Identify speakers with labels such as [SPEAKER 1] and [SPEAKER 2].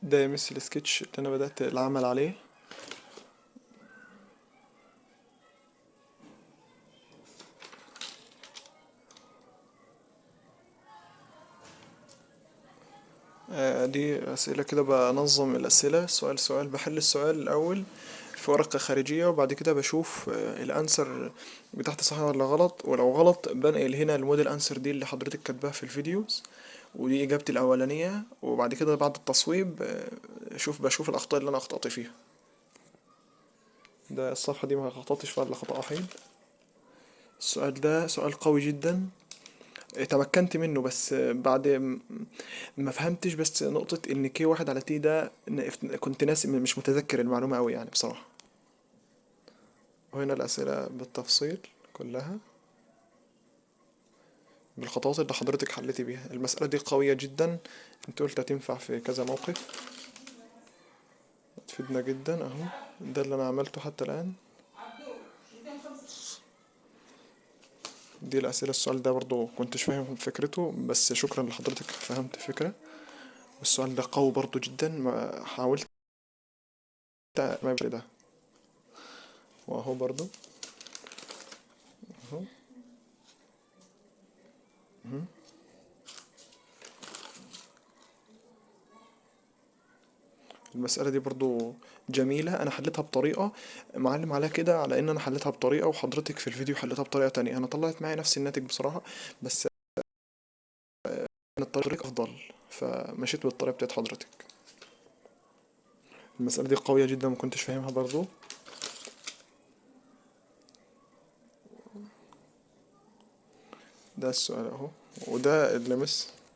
[SPEAKER 1] ده يمثل السكتش اللي انا بدأت العمل عليه. دي أسئلة كده، بنظم الأسئلة سؤال سؤال، بحل السؤال الأول في ورقة خارجية، وبعد كده بشوف الأنسر بتاعتي صح ولا غلط، ولو غلط بنقل هنا الموديل أنسر دي اللي حضرتك كاتباها في الفيديوز، ودي إجابتي الأولانية. وبعد كده بعد التصويب بشوف الأخطاء اللي أنا أخطأت فيها. ده الصفحة دي ما خطأتش فيها إلا خطأ وحيد. السؤال ده سؤال قوي جدا، تمكنت منه، بس بعد ما فهمتش بس نقطة ان كي واحد على تي ده، كنت ناسي، مش متذكر المعلومة اوي يعني بصراحة. وهنا الأسئلة بالتفصيل كلها بالخطوات اللي حضرتك حلتي بيها. المسألة دي قوية جدا، انت قلت هتنفع في كذا موقف، تفيدنا جدا اهو. ده اللي انا عملته حتى الآن. دي الأسئلة. السؤال ده برضو كنتش فاهم فكرته، بس شكرا لحضرتك فهمت الفكرة. والسؤال ده قوي برضو جدا، ما حاولت ما ده. واهو برضو اهو. المسألة دي برضو جميلة، أنا حليتها بطريقة معلم عليها كده، على إن أنا حليتها بطريقة وحضرتك في الفيديو حليتها بطريقة تانية. أنا طلعت معايا نفس الناتج بصراحة، بس أنا الطريقة أفضل، فمشيت بالطريقة بتاعت حضرتك. المسألة دي قوية جدا، مكنتش فاهمها برضو. ده السؤال أهو، وده اللي مس